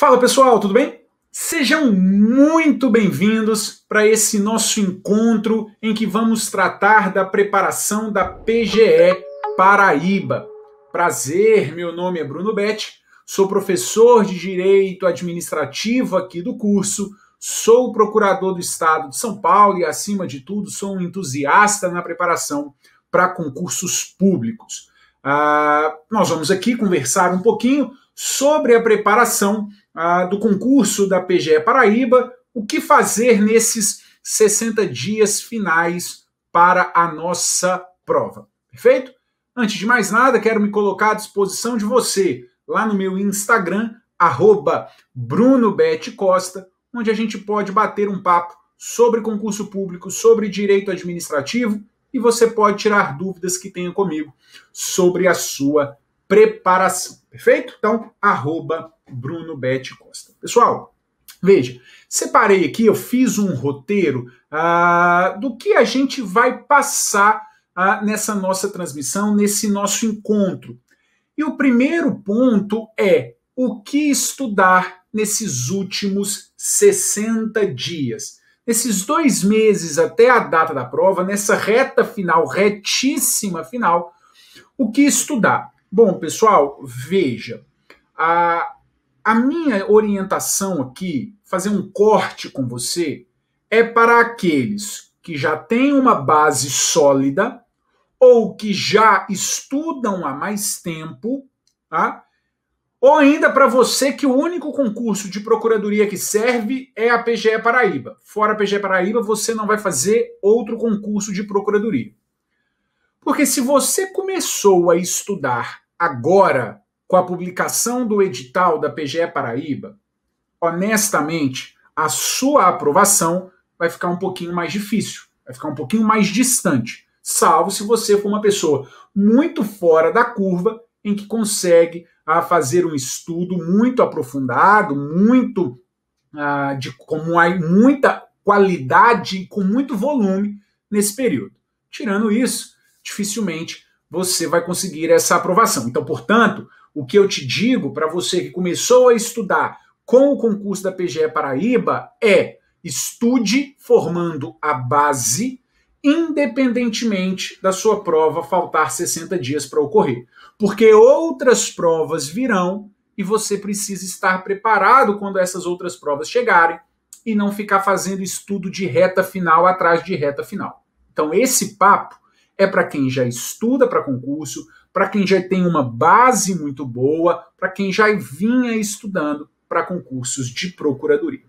Fala pessoal, tudo bem? Sejam muito bem-vindos para esse nosso encontro em que vamos tratar da preparação da PGE Paraíba. Prazer, meu nome é Bruno Betti, sou professor de Direito Administrativo aqui do curso, sou procurador do Estado de São Paulo e, acima de tudo, sou um entusiasta na preparação para concursos públicos. Nós vamos aqui conversar um pouquinho sobre a preparação do concurso da PGE Paraíba, o que fazer nesses 60 dias finais para a nossa prova. Perfeito? Antes de mais nada, quero me colocar à disposição de você lá no meu Instagram, @BrunoBetCosta, onde a gente pode bater um papo sobre concurso público, sobre direito administrativo, e você pode tirar dúvidas que tenha comigo sobre a sua preparação. Perfeito? Então, @BrunoBetCosta. Pessoal, veja, separei aqui, eu fiz um roteiro do que a gente vai passar nessa nossa transmissão, nesse nosso encontro. E o primeiro ponto é o que estudar nesses últimos 60 dias. Nesses 2 meses até a data da prova, nessa reta final, retíssima final, o que estudar? Bom, pessoal, veja, a minha orientação aqui, fazer um corte com você, é para aqueles que já têm uma base sólida ou que já estudam há mais tempo, tá? Ou ainda para você que o único concurso de procuradoria que serve é a PGE Paraíba. Fora a PGE Paraíba, você não vai fazer outro concurso de procuradoria. Porque se você começou a estudar agora, com a publicação do edital da PGE Paraíba, honestamente, a sua aprovação vai ficar um pouquinho mais difícil, vai ficar um pouquinho mais distante, salvo se você for uma pessoa muito fora da curva, em que consegue fazer um estudo muito aprofundado, com muita qualidade e com muito volume nesse período. Tirando isso, dificilmente você vai conseguir essa aprovação. Então, portanto, o que eu te digo para você que começou a estudar com o concurso da PGE Paraíba é: estude formando a base, independentemente da sua prova faltar 60 dias para ocorrer. Porque outras provas virão e você precisa estar preparado quando essas outras provas chegarem e não ficar fazendo estudo de reta final atrás de reta final. Então, esse papo é para quem já estuda para concurso, para quem já tem uma base muito boa, para quem já vinha estudando para concursos de procuradoria.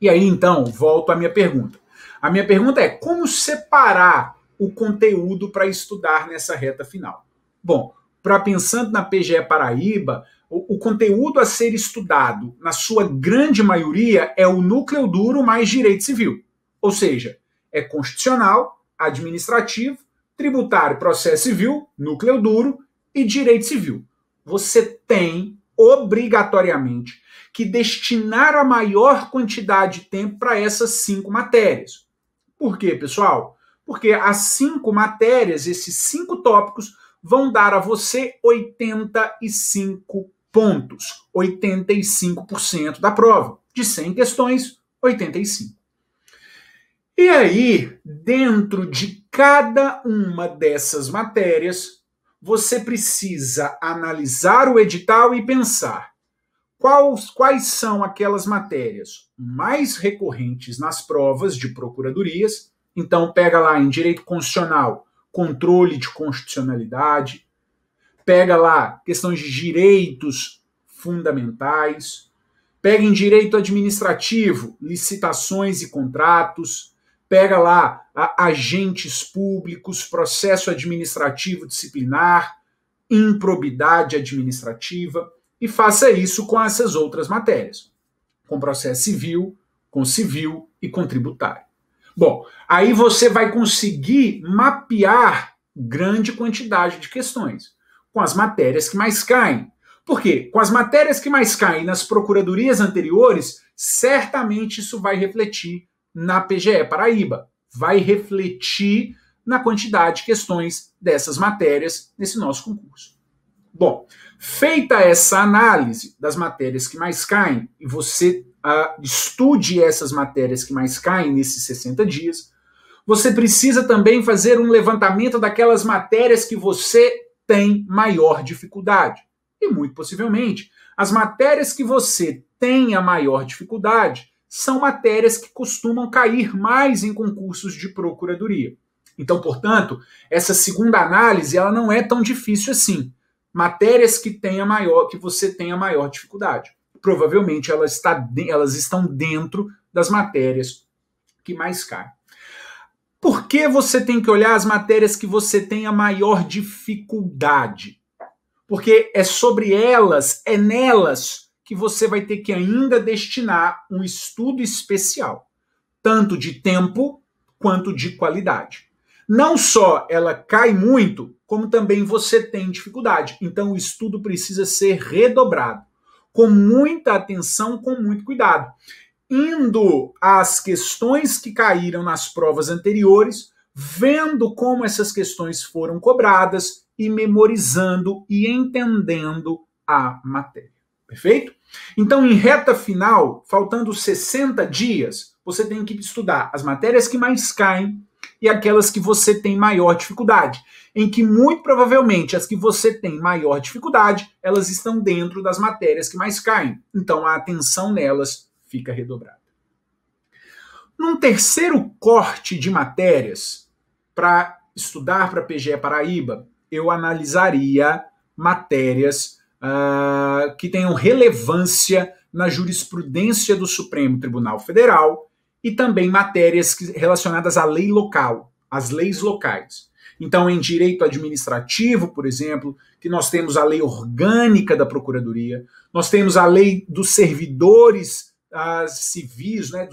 E aí, então, volto à minha pergunta. A minha pergunta é: como separar o conteúdo para estudar nessa reta final? Bom, pensando na PGE Paraíba, o conteúdo a ser estudado, na sua grande maioria, é o núcleo duro mais direito civil. Ou seja, é constitucional, administrativo, tributário, processo civil, núcleo duro e direito civil. Você tem, obrigatoriamente, que destinar a maior quantidade de tempo para essas 5 matérias. Por quê, pessoal? Porque as 5 matérias, esses 5 tópicos, vão dar a você 85 pontos, 85% da prova. De 100 questões, 85. E aí, dentro de cada uma dessas matérias, você precisa analisar o edital e pensar quais são aquelas matérias mais recorrentes nas provas de procuradorias. Então, pega lá em direito constitucional, controle de constitucionalidade, pega lá questões de direitos fundamentais, pega em direito administrativo, licitações e contratos, pega lá agentes públicos, processo administrativo disciplinar, improbidade administrativa, e faça isso com essas outras matérias, com processo civil e com tributário. Bom, aí você vai conseguir mapear grande quantidade de questões, com as matérias que mais caem. Por quê? Com as matérias que mais caem nas procuradorias anteriores, certamente isso vai refletir na PGE Paraíba, vai refletir na quantidade de questões dessas matérias nesse nosso concurso. Bom, feita essa análise das matérias que mais caem, e você estude essas matérias que mais caem nesses 60 dias, você precisa também fazer um levantamento daquelas matérias que você tem maior dificuldade. E muito possivelmente, as matérias que você tem a maior dificuldade são matérias que costumam cair mais em concursos de procuradoria. Então, portanto, essa segunda análise ela não é tão difícil assim. Matérias que você tenha maior dificuldade. Provavelmente elas estão dentro das matérias que mais caem. Por que você tem que olhar as matérias que você tem a maior dificuldade? Porque é sobre elas, é nelas que você vai ter que ainda destinar um estudo especial, tanto de tempo quanto de qualidade. Não só ela cai muito, como também você tem dificuldade. Então o estudo precisa ser redobrado, com muita atenção, com muito cuidado. Indo às questões que caíram nas provas anteriores, vendo como essas questões foram cobradas e memorizando e entendendo a matéria. Perfeito? Então, em reta final, faltando 60 dias, você tem que estudar as matérias que mais caem e aquelas que você tem maior dificuldade, em que muito provavelmente as que você tem maior dificuldade, elas estão dentro das matérias que mais caem. Então, a atenção nelas fica redobrada. Num terceiro corte de matérias, para estudar para PGE Paraíba, eu analisaria matérias que tenham relevância na jurisprudência do Supremo Tribunal Federal e também matérias relacionadas à lei local, às leis locais. Então, em direito administrativo, por exemplo, que nós temos a lei orgânica da Procuradoria, nós temos a lei dos servidores civis, né,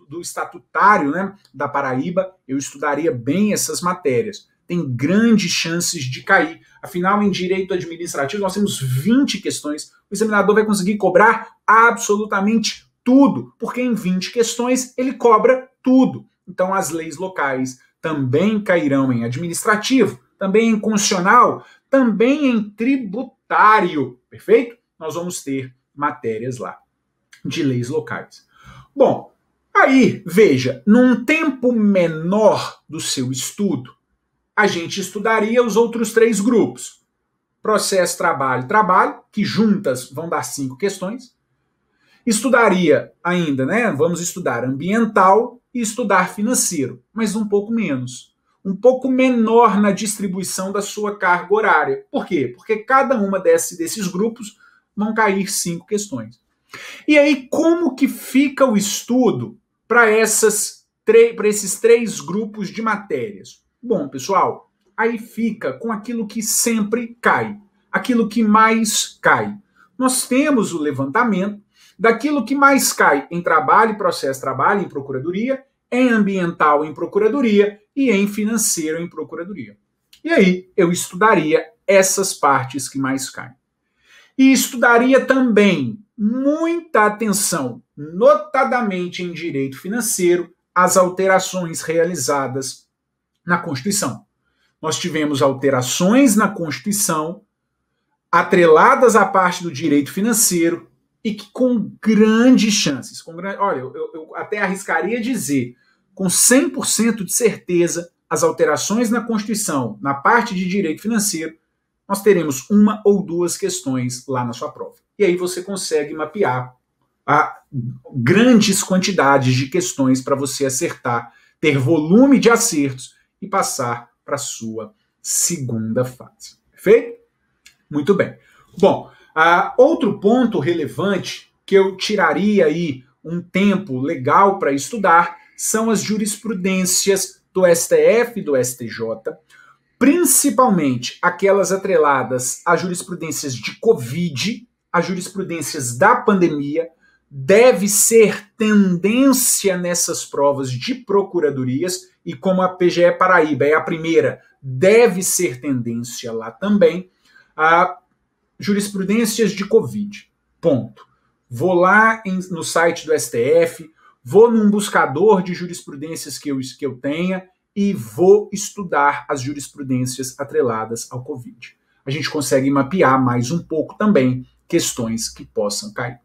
do estatutário, né, da Paraíba. Eu estudaria bem essas matérias. Tem grandes chances de cair. Afinal, em direito administrativo, nós temos 20 questões. O examinador vai conseguir cobrar absolutamente tudo, porque em 20 questões ele cobra tudo. Então, as leis locais também cairão em administrativo, também em constitucional, também em tributário. Perfeito? Nós vamos ter matérias lá de leis locais. Bom, aí, veja, num tempo menor do seu estudo, a gente estudaria os outros 3 grupos. Processo, trabalho, trabalho, que juntas vão dar 5 questões. Estudaria ainda, né? Vamos estudar ambiental e estudar financeiro, mas um pouco menos. Um pouco menor na distribuição da sua carga horária. Por quê? Porque cada uma desses grupos vão cair 5 questões. E aí, como que fica o estudo para esses 3 grupos de matérias? Bom, pessoal, aí fica com aquilo que sempre cai, aquilo que mais cai. Nós temos o levantamento daquilo que mais cai em trabalho, processo, trabalho, em procuradoria, em ambiental, em procuradoria e em financeiro, em procuradoria. E aí eu estudaria essas partes que mais caem. E estudaria também muita atenção, notadamente em direito financeiro, as alterações realizadas na Constituição. Nós tivemos alterações na Constituição atreladas à parte do direito financeiro e que com grandes chances, olha, eu até arriscaria dizer, com 100% de certeza, as alterações na Constituição, na parte de direito financeiro, nós teremos 1 ou 2 questões lá na sua prova. E aí você consegue mapear grandes quantidades de questões para você acertar, ter volume de acertos e passar para a sua segunda fase. Perfeito? Muito bem. Bom, outro ponto relevante que eu tiraria aí um tempo legal para estudar são as jurisprudências do STF e do STJ, principalmente aquelas atreladas a jurisprudências de Covid, a jurisprudências da pandemia. Deve ser tendência nessas provas de procuradorias, e como a PGE Paraíba é a primeira, deve ser tendência lá também, a jurisprudências de Covid. Ponto. Vou lá no site do STF, vou num buscador de jurisprudências que eu tenha e vou estudar as jurisprudências atreladas ao Covid. a gente consegue mapear mais um pouco também questões que possam cair.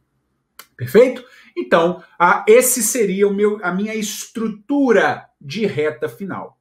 Perfeito? Então, esse seria a minha estrutura de reta final.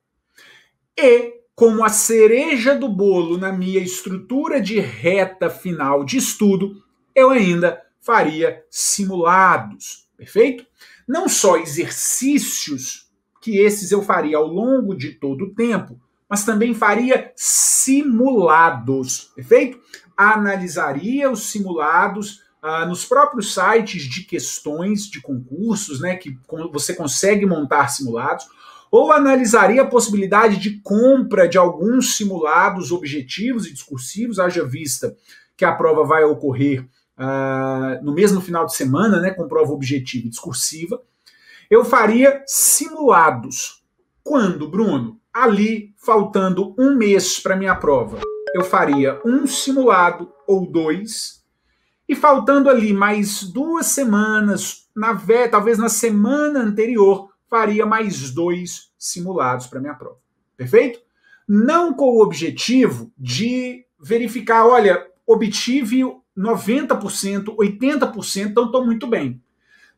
E, como a cereja do bolo na minha estrutura de reta final de estudo, eu ainda faria simulados, perfeito? Não só exercícios, que esses eu faria ao longo de todo o tempo, mas também faria simulados, perfeito? Analisaria os simulados nos próprios sites de questões de concursos, né, que você consegue montar simulados, ou analisaria a possibilidade de compra de alguns simulados objetivos e discursivos, haja vista que a prova vai ocorrer no mesmo final de semana, né, com prova objetiva e discursiva. Eu faria simulados. Quando, Bruno? Ali, faltando um mês para minha prova, eu faria um simulado ou dois, e faltando ali mais 2 semanas, talvez na semana anterior, faria mais 2 simulados para minha prova. Perfeito? Não com o objetivo de verificar, olha, obtive 90%, 80%, então estou muito bem.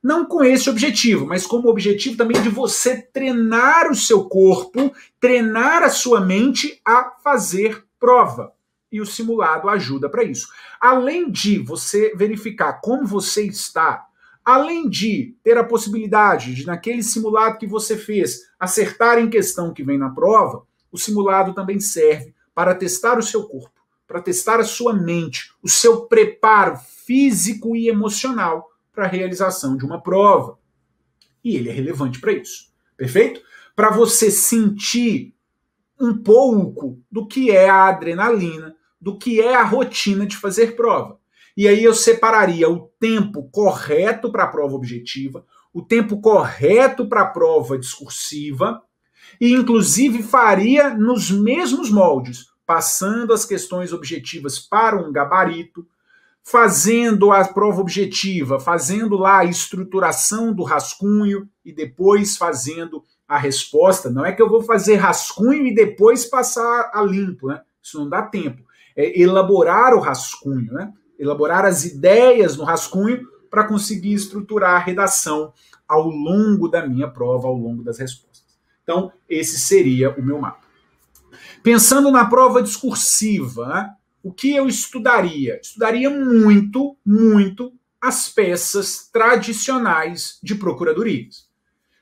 Não com esse objetivo, mas como objetivo também de você treinar o seu corpo, treinar a sua mente a fazer prova. E o simulado ajuda para isso. Além de você verificar como você está, além de ter a possibilidade de, naquele simulado que você fez, acertar em questão que vem na prova, o simulado também serve para testar o seu corpo, para testar a sua mente, o seu preparo físico e emocional para a realização de uma prova. E ele é relevante para isso. Perfeito? Para você sentir um pouco do que é a adrenalina, do que é a rotina de fazer prova. E aí eu separaria o tempo correto para a prova objetiva, o tempo correto para a prova discursiva, e inclusive faria nos mesmos moldes, passando as questões objetivas para um gabarito, fazendo a prova objetiva, fazendo lá a estruturação do rascunho e depois fazendo a resposta. Não é que eu vou fazer rascunho e depois passar a limpo, né? Isso não dá tempo. É elaborar o rascunho, né? Elaborar as ideias no rascunho para conseguir estruturar a redação ao longo da minha prova, ao longo das respostas. Então, esse seria o meu mapa. Pensando na prova discursiva, né? O que eu estudaria? Estudaria muito, muito as peças tradicionais de procuradorias.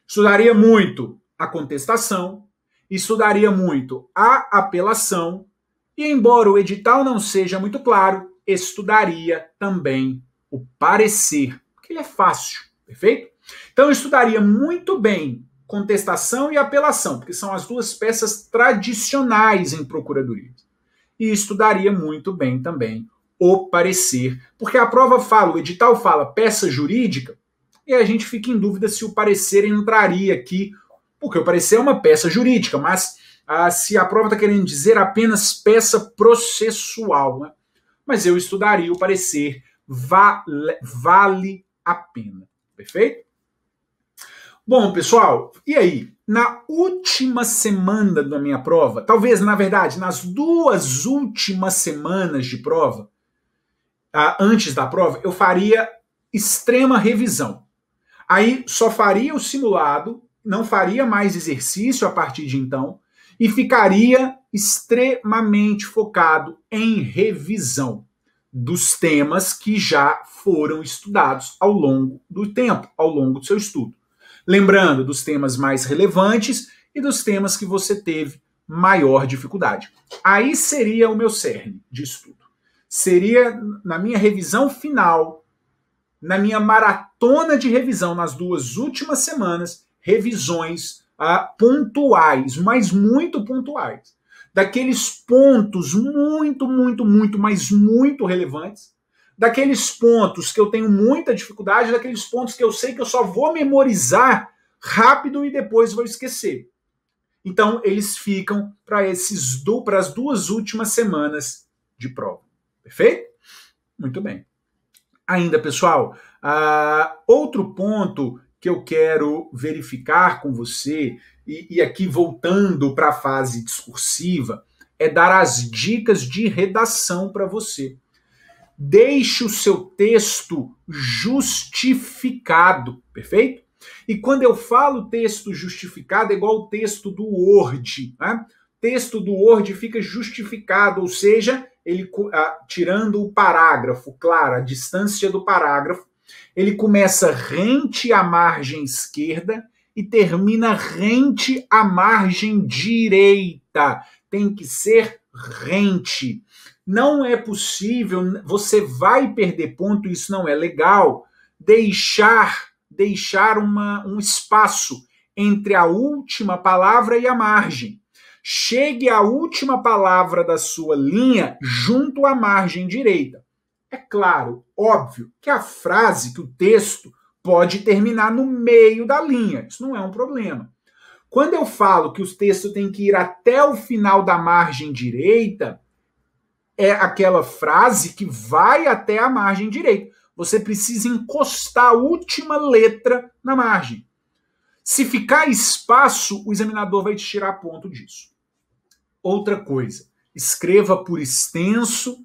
Estudaria muito a contestação, estudaria muito a apelação e, embora o edital não seja muito claro, estudaria também o parecer, porque ele é fácil, perfeito? Então eu estudaria muito bem contestação e apelação, porque são as duas peças tradicionais em procuradorias. E estudaria muito bem também o parecer, porque a prova fala, o edital fala peça jurídica, e a gente fica em dúvida se o parecer entraria aqui, porque o parecer é uma peça jurídica, mas se a prova está querendo dizer apenas peça processual, né? Mas eu estudaria o parecer, vale a pena, perfeito? Bom, pessoal, e aí? Na última semana da minha prova, talvez, na verdade, nas 2 últimas semanas de prova, antes da prova, eu faria extrema revisão. Aí só faria o simulado, não faria mais exercício a partir de então, e ficaria extremamente focado em revisão dos temas que já foram estudados ao longo do tempo, ao longo do seu estudo. Lembrando dos temas mais relevantes e dos temas que você teve maior dificuldade. Aí seria o meu cerne de estudo. Seria na minha revisão final, na minha maratona de revisão nas 2 últimas semanas, revisões pontuais, mas muito pontuais. Daqueles pontos muito, mas muito relevantes, daqueles pontos que eu tenho muita dificuldade, daqueles pontos que eu sei que eu só vou memorizar rápido e depois vou esquecer. Então, eles ficam para as 2 últimas semanas de prova. Perfeito? Muito bem. Ainda, pessoal, outro ponto que eu quero verificar com você, e aqui voltando para a fase discursiva, é dar as dicas de redação para você. Deixe o seu texto justificado, perfeito? E quando eu falo texto justificado, é igual o texto do Word, né? Texto do Word fica justificado, ou seja, ele tirando o parágrafo, claro, a distância do parágrafo, ele começa rente à margem esquerda e termina rente à margem direita. Tem que ser rente. Não é possível, você vai perder ponto, isso não é legal, deixar um espaço entre a última palavra e a margem. Chegue à última palavra da sua linha junto à margem direita. É claro, óbvio, que a frase, que o texto, pode terminar no meio da linha. Isso não é um problema. Quando eu falo que o texto tem que ir até o final da margem direita, é aquela frase que vai até a margem direita. Você precisa encostar a última letra na margem. Se ficar espaço, o examinador vai te tirar ponto disso. Outra coisa, escreva por extenso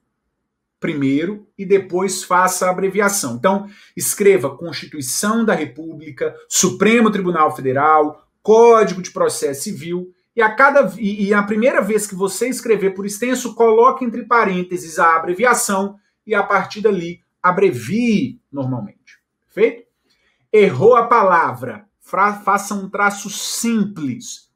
primeiro e depois faça a abreviação. Então, escreva Constituição da República, Supremo Tribunal Federal, Código de Processo Civil, e a primeira vez que você escrever por extenso, coloque entre parênteses a abreviação e a partir dali abrevie normalmente. Perfeito? Errou a palavra, faça um traço simples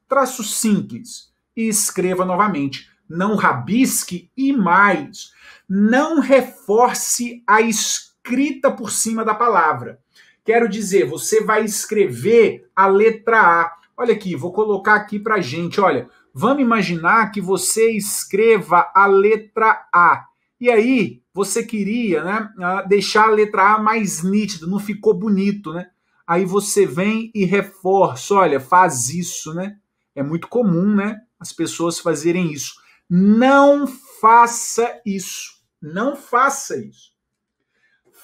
e escreva novamente. Não rabisque e mais, não reforce a escrita por cima da palavra. Quero dizer, você vai escrever a letra A. Olha aqui, vou colocar aqui pra gente, olha, vamos imaginar que você escreva a letra A. E aí, você queria, né, deixar a letra A mais nítida, não ficou bonito, né? Aí você vem e reforça, olha, faz isso, né? É muito comum, né, as pessoas fazerem isso. Não faça isso. Não faça isso.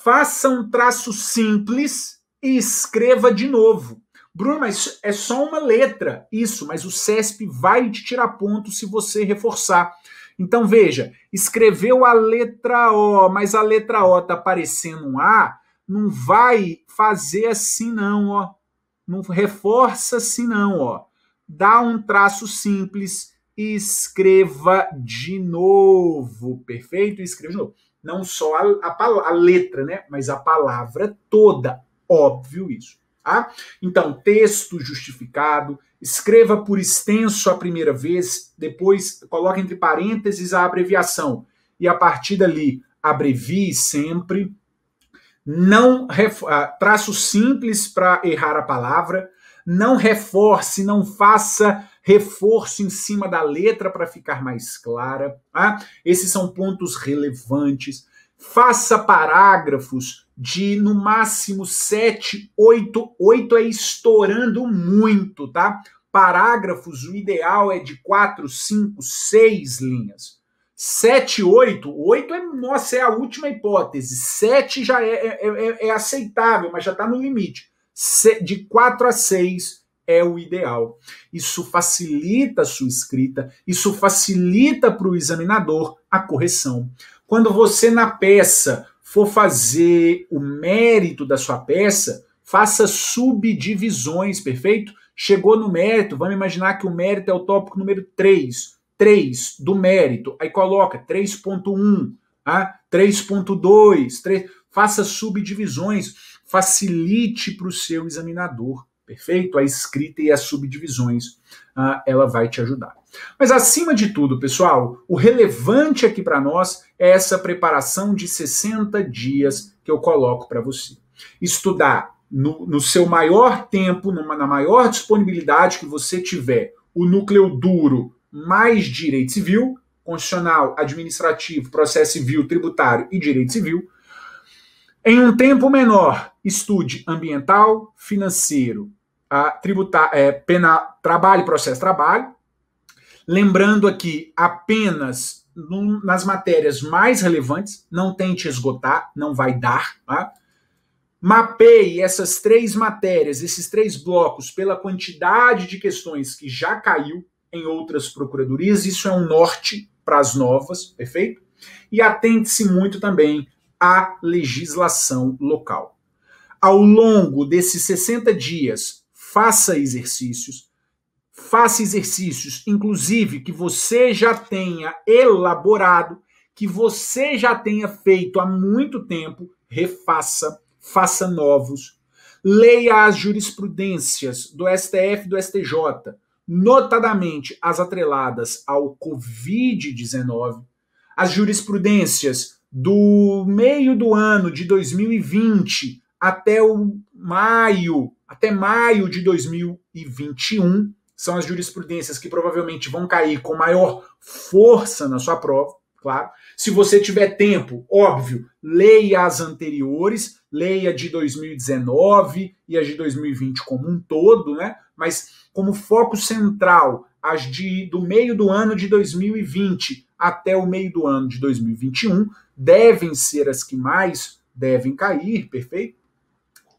Faça um traço simples e escreva de novo. Bruno, mas é só uma letra. Isso, mas o CESP vai te tirar ponto se você reforçar. Então, veja, escreveu a letra O, mas a letra O está parecendo um A, não vai fazer assim não, ó. Não reforça assim não, ó. Dá um traço simples e escreva de novo, perfeito? Escreva de novo. Não só a letra, né? Mas a palavra toda, óbvio isso. Tá? Então, texto justificado, escreva por extenso a primeira vez, depois coloque entre parênteses a abreviação e a partir dali abrevie sempre. Não traço simples para errar a palavra, não reforce, não faça reforço em cima da letra para ficar mais clara. Tá? Esses são pontos relevantes. Faça parágrafos de, no máximo, 7, 8. 8 é estourando muito, tá? Parágrafos, o ideal é de 4, 5, 6 linhas. 7, 8. 8 é, nossa, é a última hipótese. 7 já é aceitável, mas já está no limite. De 4 a 6 é o ideal. Isso facilita a sua escrita, isso facilita para o examinador a correção. Quando você, na peça, for fazer o mérito da sua peça, faça subdivisões, perfeito? Chegou no mérito, vamos imaginar que o mérito é o tópico número 3. 3 do mérito, aí coloca 3.1, 3.2, faça subdivisões, facilite para o seu examinador, perfeito? A escrita e as subdivisões, ela vai te ajudar. Mas acima de tudo, pessoal, o relevante aqui para nós é essa preparação de 60 dias que eu coloco para você. Estudar no seu maior tempo, na maior disponibilidade que você tiver, o núcleo duro mais direito civil, constitucional, administrativo, processo civil, tributário e direito civil. Em um tempo menor, estude ambiental, financeiro, penal, trabalho e processo trabalho. Lembrando aqui apenas nas matérias mais relevantes, não tente esgotar, não vai dar. Tá? Mapeie essas 3 matérias, esses 3 blocos, pela quantidade de questões que já caiu. em outras procuradorias, isso é um norte para as novas, perfeito? E atente-se muito também à legislação local. Ao longo desses 60 dias, faça exercícios, inclusive, que você já tenha elaborado, que você já tenha feito há muito tempo, refaça, faça novos, leia as jurisprudências do STF e do STJ, notadamente as atreladas ao Covid-19, as jurisprudências do meio do ano de 2020 até maio de 2021, são as jurisprudências que provavelmente vão cair com maior força na sua prova, claro. Se você tiver tempo, óbvio, leia as anteriores, leia de 2019 e as de 2020 como um todo, né? Mas como foco central, as do meio do ano de 2020 até o meio do ano de 2021 devem ser as que mais devem cair, perfeito?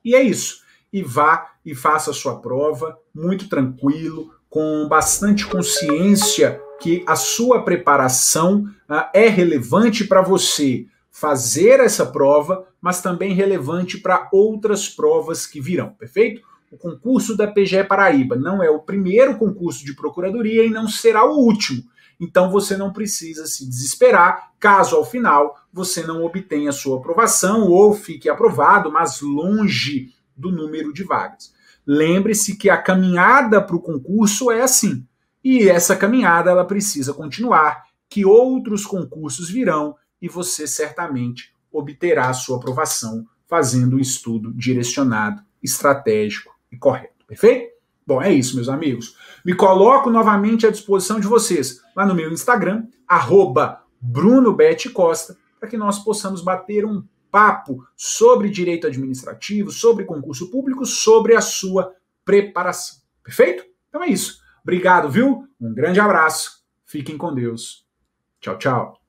E é isso. E vá e faça a sua prova muito tranquilo, com bastante consciência que a sua preparação é relevante para você fazer essa prova, mas também relevante para outras provas que virão, perfeito? O concurso da PGE Paraíba não é o primeiro concurso de procuradoria e não será o último. Então você não precisa se desesperar caso ao final você não obtenha a sua aprovação ou fique aprovado, mas longe do número de vagas. Lembre-se que a caminhada para o concurso é assim. E essa caminhada ela precisa continuar, que outros concursos virão e você certamente obterá a sua aprovação fazendo um estudo direcionado, estratégico e correto. Perfeito? Bom, é isso, meus amigos. Me coloco novamente à disposição de vocês lá no meu Instagram, @BrunoBetCosta, para que nós possamos bater um papo sobre direito administrativo, sobre concurso público, sobre a sua preparação. Perfeito? Então é isso. Obrigado, viu? Um grande abraço. Fiquem com Deus. Tchau, tchau.